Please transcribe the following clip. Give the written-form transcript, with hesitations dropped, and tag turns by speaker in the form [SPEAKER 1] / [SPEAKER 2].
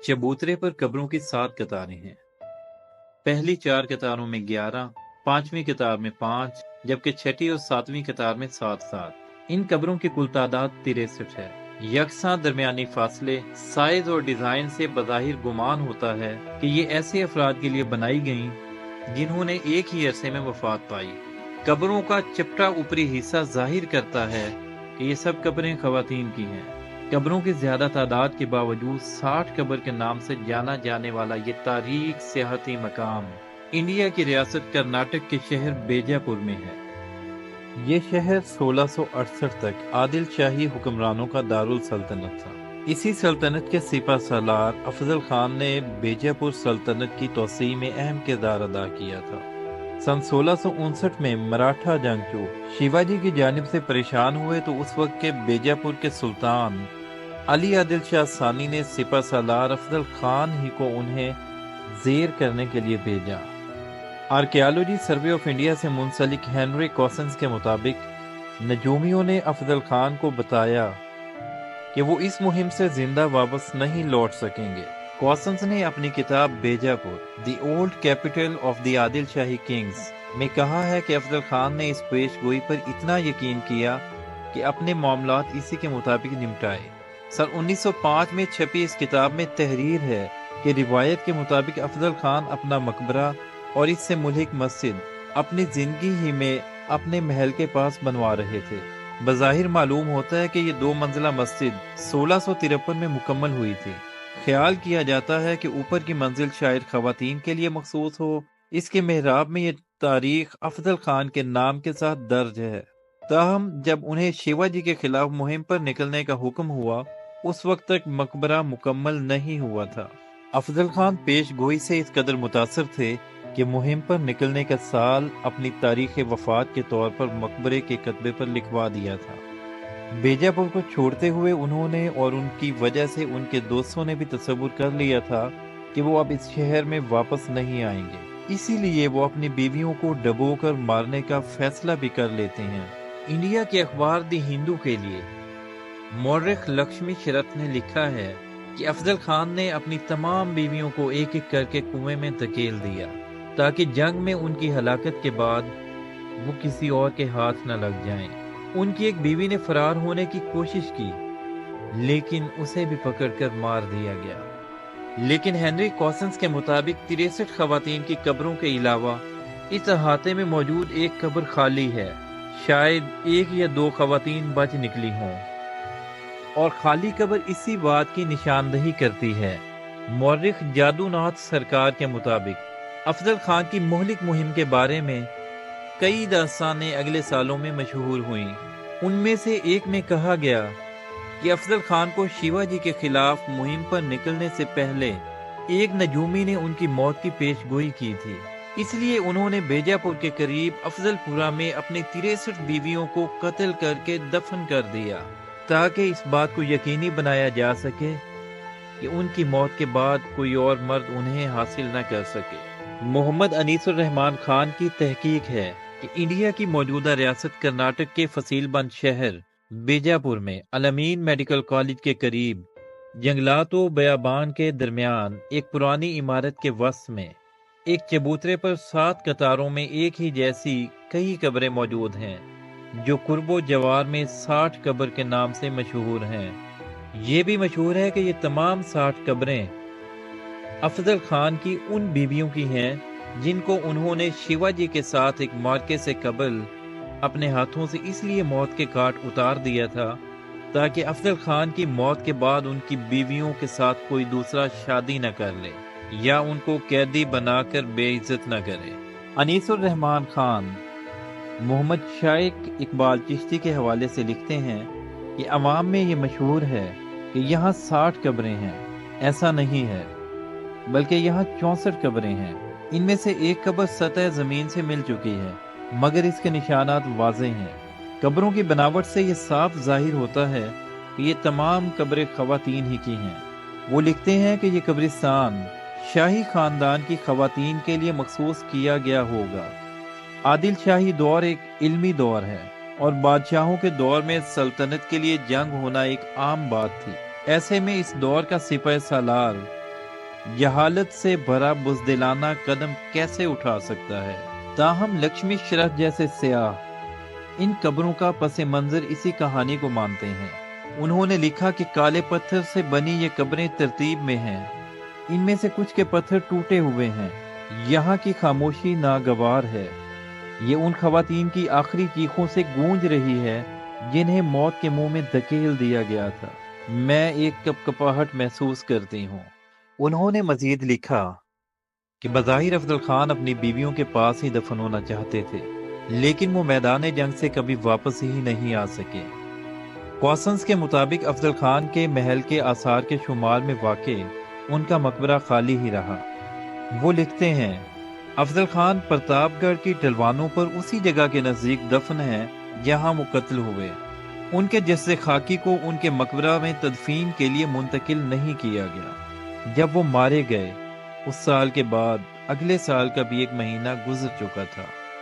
[SPEAKER 1] चबूतरे पर कब्रों की 7 कतारें हैं। पहली 4 कतारों में 11, 5वीं कतार में 5, जबकि छठी और 7वीं कतार में 7-7। इन कब्रों की कुल तादाद 63 है। यकसा दरमियानी फासले, साइज और डिजाइन से बज़ाहिर गुमान होता है कि ये ऐसे अफराद के लिए बनाई गईं जिन्होंने एक ही अरसे में वफात पाई। कब्रों का चपटा ऊपरी हिस्सा जाहिर करता है कि ये सब कब्रें खवातीन की हैं। कब्रों की ज्यादा तादाद के बावजूद 60 कब्र के नाम से जाना जाने वाला ये तारीख सियाहती मकाम इंडिया की रियासत कर्नाटक के शहर बेजापुर में है। ये शहर 1668 तक आदिल शाही हुक्मरानों का दारुल सल्तनत था। इसी सल्तनत के सिपा सालार अफजल खान ने बेजापुर सल्तनत की तोसी में अहम किरदार अदा किया था। सन 1659 में मराठा जंगजू शिवाजी की जानिब से परेशान हुए तो उस वक्त के बेजापुर के सुल्तान अली आदिल शाह सानी ने सिपा सालार अफजल खान ही को उन्हें जेर करने के लिए भेजा। आर्कियोलॉजी सर्वे ऑफ इंडिया से मुंसलिक हेनरी कॉसन्स के मुताबिक नजूमियों ने अफजल खान को बताया कि वो इस मुहिम से जिंदा वापस नहीं लौट सकेंगे। कॉसन्स ने अपनी किताब Bijapur the old capital of the Adil Shahi kings में कहा है कि अफजल खान ने इस पेशगोई पर इतना यकीन किया कि अपने मामलात इसी के मुताबिक निपटाए। सन 1905 में छपी इस किताब में तहरीर है कि रिवायत के मुताबिक अफजल खान अपना मकबरा और इससे मुल्हिक मस्जिद अपनी जिंदगी ही में अपने महल के पास बनवा रहे थे। बज़ाहिर मालूम होता है कि ये 2 मंजिला मस्जिद 1653 में मुकम्मल हुई थी। ख्याल किया जाता है कि ऊपर की मंजिल शायद खवातीन के लिए मखसूस हो। इसके मेहराब में ये तारीख अफजल खान के नाम के साथ दर्ज है। ताहम जब उन्हें शिवाजी के खिलाफ मुहिम पर निकलने का हुक्म हुआ उस वक्त तक मकबरा मुकम्मल नहीं हुआ था। अफजल खान पेश गोई से इस कदर मुतासर थे कि मुहिम पर निकलने का साल अपनी तारीख वफात के तौर पर मकबरे के कतबे पर लिखवा दिया था। बेजापुर को छोड़ते हुए उन्होंने और उनकी वजह से उनके दोस्तों ने भी तसव्वुर कर लिया था कि वो अब इस शहर में वापस नहीं आएंगे। इसीलिए वो अपनी बीवियों को डबोकर मारने का फैसला भी कर लेते हैं। इंडिया के अखबार द हिंदू के लिए मौर्रिख लक्ष्मी शरत ने लिखा है कि अफजल खान ने अपनी तमाम बीवियों को एक एक करके कुएं में धकेल दिया ताकि जंग में उनकी हलाकत के बाद वो किसी और के हाथ न लग जाएं। उनकी एक बीवी ने फरार होने की कोशिश की लेकिन उसे भी पकड़कर मार दिया गया। लेकिन हेनरी कॉसन्स के मुताबिक 63 खवातीन की कब्रों के अलावा इस अहाते में मौजूद एक कब्र खाली है। शायद 1 या 2 खवातीन बच निकली हों और खाली कब्र इसी बात की निशानदही करती है। मौर्रिख जादूनाथ सरकार के मुताबिक अफजल खान की मुहलिक मुहिम के बारे में कई दास्तानें अगले सालों में मशहूर हुईं। उनमें से एक में कहा गया कि अफजल खान को शिवाजी के खिलाफ मुहिम पर निकलने से पहले एक नजूमी ने उनकी मौत की पेशगोई की थी। इसलिए उन्होंने बेजापुर के करीब अफजलपुरा में अपनी 63 बीवियों को कत्ल करके दफन कर दिया ताकि इस बात को यकीनी बनाया जा सके कि उनकी मौत के बाद कोई और मर्द उन्हें हासिल न कर सके। मोहम्मद अनीसुर रहमान खान की तहकीक है कि इंडिया की मौजूदा रियासत कर्नाटक के फसीलबंद शहर बेजापुर में अलमीन मेडिकल कॉलेज के करीब जंगलात व बयाबान के दरमियान एक पुरानी इमारत के वस्त में एक चबूतरे पर 7 कतारों में एक ही जैसी कई कब्रें मौजूद हैं जो कुर्बो जवार में 60 कब्र के नाम से मशहूर हैं। ये भी मशहूर है कि ये तमाम 60 कब्रें अफजल खान की उन बीवियों की हैं जिनको उन्होंने शिवाजी के साथ एक मार्के से कबल अपने हाथों से इसलिए मौत के घाट उतार दिया था ताकि अफजल खान की मौत के बाद उनकी बीवियों के साथ कोई दूसरा शादी न कर ले या उनको कैदी बनाकर बेइज्जत न करे। अनीसुर रहमान खान मोहम्मद शाइक इकबाल चिश्ती के हवाले से लिखते हैं कि अवाम में ये मशहूर है कि यहाँ 60 कब्रें हैं। ऐसा नहीं है, बल्कि यहाँ 64 कब्रें हैं। इनमें से एक कब्र सतह जमीन से मिल चुकी है मगर इसके निशानात वाज़े हैं। कब्रों की बनावट से ये साफ जाहिर होता है कि ये तमाम कब्रें खवातीन ही की हैं। वो लिखते हैं कि ये कब्रिस्तान शाही खानदान की खवातीन के लिए मखसूस किया गया होगा। आदिल शाही दौर एक इल्मी दौर है और बादशाहों के दौर में सल्तनत के लिए जंग होना एक आम बात थी। ऐसे में इस दौर का सिपाही सालार जहालत से भरा बुज़दिलाना कदम कैसे उठा सकता है। ताहम लक्ष्मी शरफ जैसे सियाह इन कब्रों का पस मंजर इसी कहानी को मानते हैं। उन्होंने लिखा कि काले पत्थर से बनी ये कब्रें तरतीब में हैं, इनमें से कुछ के पत्थर टूटे हुए हैं, यहाँ की खामोशी नागवार है, ये उन खवातीन की आखिरी चीखों से गूंज रही है जिन्हें मौत के मुंह में धकेल दिया गया था। मैं एक कपकपाहट महसूस करती हूँ। उन्होंने मजीद लिखा कि बज़ाहिर अफजल खान अपनी बीवियों के पास ही दफन होना चाहते थे, लेकिन वो मैदान जंग से कभी वापस ही नहीं आ सके। कॉसन्स के मुताबिक अफजल खान के महल के आसार के शुमार में वाक़े उनका मकबरा खाली ही रहा। वो लिखते हैं, अफजल खान प्रतापगढ़ की ढलवानों पर उसी जगह के नज़दीक दफन है जहां वो कत्ल हुए। उनके जस्से खाकी को उनके मकबरा में तदफीन के लिए मुंतकिल नहीं किया गया। जब वो मारे गए, उस साल के बाद अगले साल का भी एक महीना गुजर चुका था।